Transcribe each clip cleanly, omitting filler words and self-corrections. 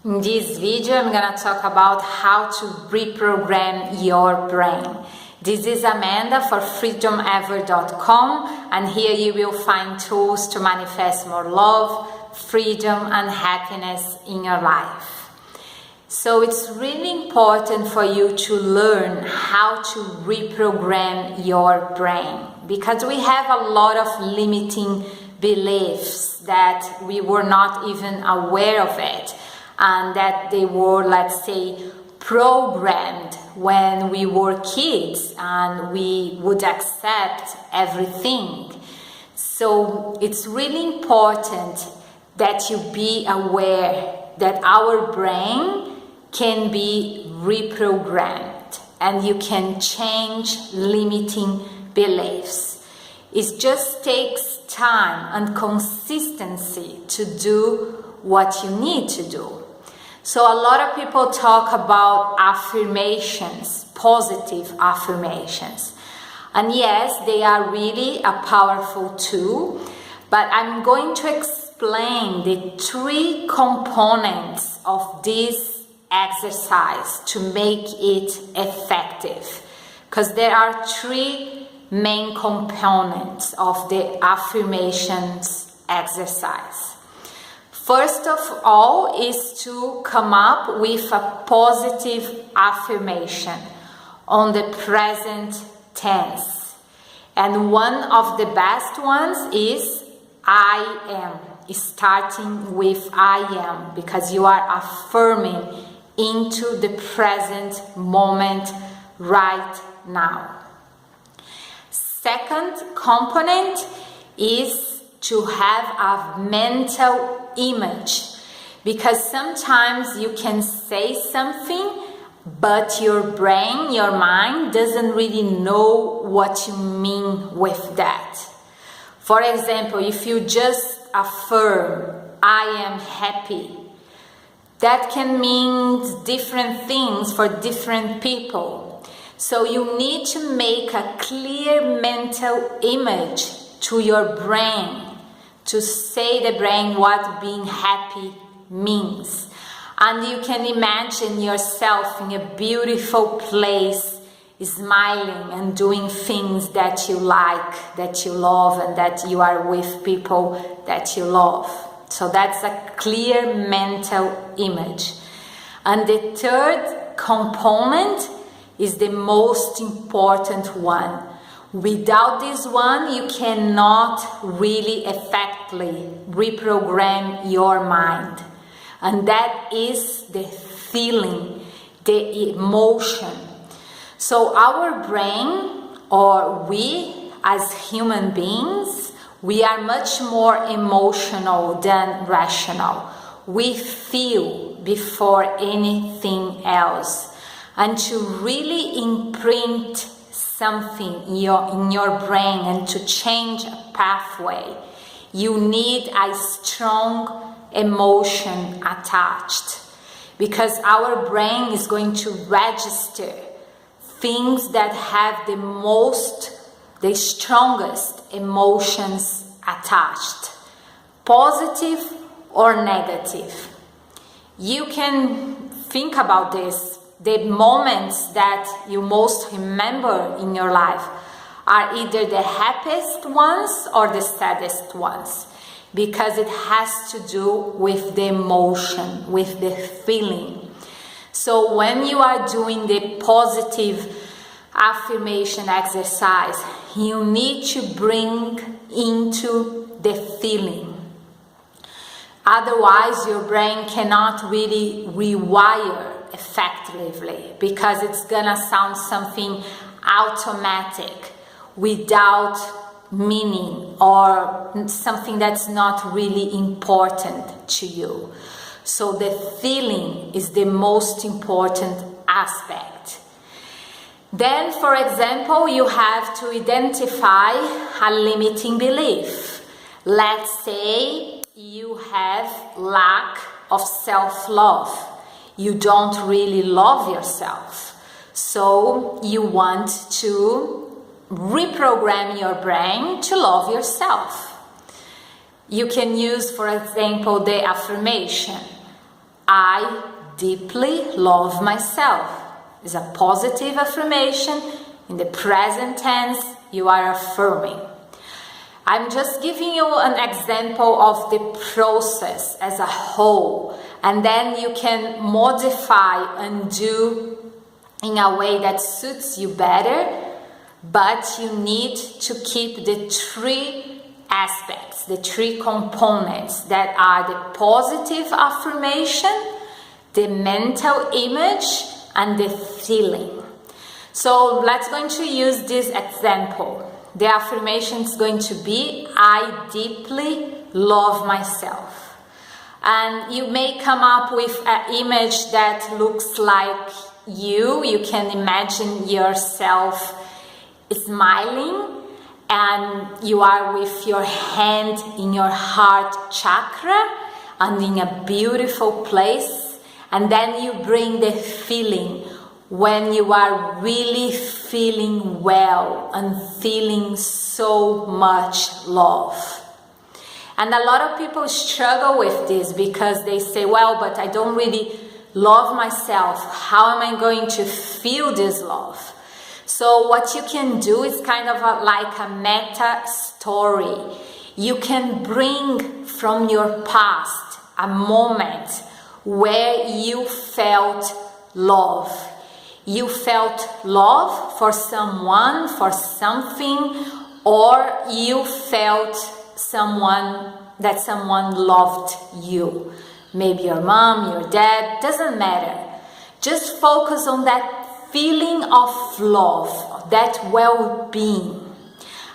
In this video, I'm gonna talk about how to reprogram your brain. This is Amanda for freedomever.com, and here you will find tools to manifest more love, freedom, and happiness in your life. So it's really important for you to learn how to reprogram your brain, because we have a lot of limiting beliefs that we were not even aware of it, and that they were, let's say, programmed when we were kids and we would accept everything. So it's really important that you be aware that our brain can be reprogrammed and you can change limiting beliefs. It just takes time and consistency to do what you need to do. So a lot of people talk about affirmations, positive affirmations. And yes, they are really a powerful tool, but I'm going to explain the 3 components of this exercise to make it effective. Because there are 3 main components of the affirmations exercise. First of all is to come up with a positive affirmation on the present tense. And one of the best ones is I am, starting with I am, because you are affirming into the present moment right now. Second component is to have a mental image, because sometimes you can say something but your brain, your mind doesn't really know what you mean with that. For example, if you just affirm I am happy, that can mean different things for different people. So you need to make a clear mental image to your brain, to say the brain what being happy means. And you can imagine yourself in a beautiful place, smiling and doing things that you like, that you love, and that you are with people that you love. So that's a clear mental image. And the third component is the most important one. Without this one, you cannot really effectively reprogram your mind. And that is the feeling, the emotion. So our brain, or we as human beings, we are much more emotional than rational. We feel before anything else. And to really imprint something in your brain and to change a pathway, you need a strong emotion attached, because our brain is going to register things that have the strongest emotions attached, positive or negative. You can think about this. The moments that you most remember in your life are either the happiest ones or the saddest ones, because it has to do with the emotion, with the feeling. So when you are doing the positive affirmation exercise, you need to bring into the feeling. Otherwise, your brain cannot really rewire effectively, because it's gonna sound something automatic without meaning, or something that's not really important to you. So the feeling is the most important aspect. Then, for example, you have to identify a limiting belief. Let's say you have lack of self-love. You don't really love yourself. So you want to reprogram your brain to love yourself. You can use, for example, the affirmation, I I deeply love myself. It's a positive affirmation. In the present tense, you are affirming. I'm just giving you an example of the process as a whole, and then you can modify and do in a way that suits you better, but you need to keep the three aspects, the three components that are the positive affirmation, the mental image, and the feeling. So let's going to use this example. The affirmation is going to be, I deeply love myself. And you may come up with an image that looks like you. You can imagine yourself smiling, and you are with your hand in your heart chakra and in a beautiful place. And then you bring the feeling when you are really feeling well and feeling so much love. And a lot of people struggle with this because they say, well, but I don't really love myself. How am I going to feel this love? So what you can do is kind of like a meta story. You can bring from your past a moment where you felt love. You felt love for someone, for something, or you felt that someone loved you. Maybe your mom, your dad, doesn't matter. Just focus on that feeling of love, that well-being,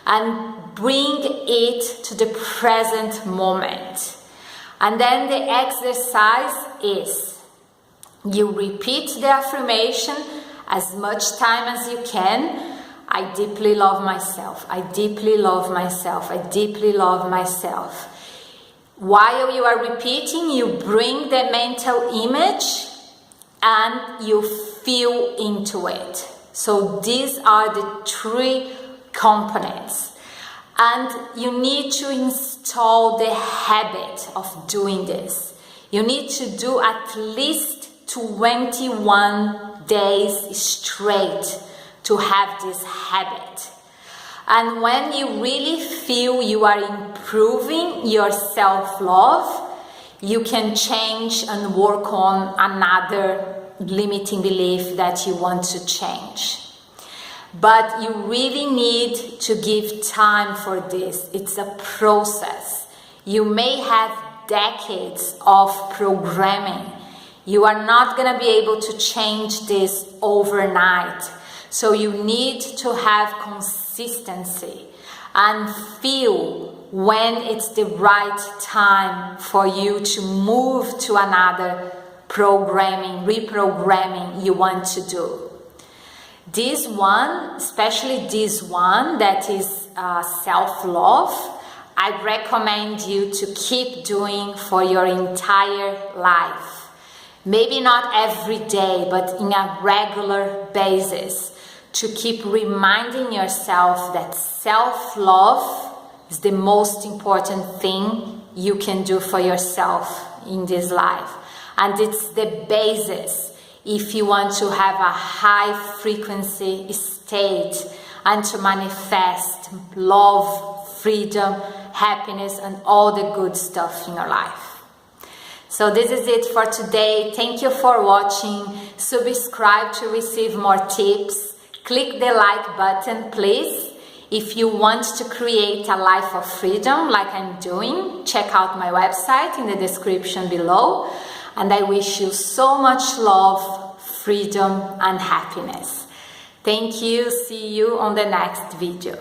and bring it to the present moment. And then the exercise is, you repeat the affirmation as much time as you can. I deeply love myself. I deeply love myself. I deeply love myself. While you are repeating, you bring the mental image and you feel into it. So these are the three components. And you need to install the habit of doing this. You need to do at least 21 days straight to have this habit. And when you really feel you are improving your self-love, you can change and work on another limiting belief that you want to change. But you really need to give time for this. It's a process. You may have decades of programming. You are not going to be able to change this overnight. So you need to have consistency and feel when it's the right time for you to move to another reprogramming you want to do. This one, especially this one that is self-love, I recommend you to keep doing for your entire life. Maybe not every day, but in a regular basis, to keep reminding yourself that self-love is the most important thing you can do for yourself in this life. And it's the basis if you want to have a high frequency state and to manifest love, freedom, happiness, and all the good stuff in your life. So this is it for today. Thank you for watching. Subscribe to receive more tips. Click the like button, please. If you want to create a life of freedom like I'm doing, check out my website in the description below. And I wish you so much love, freedom, and happiness. Thank you. See you on the next video.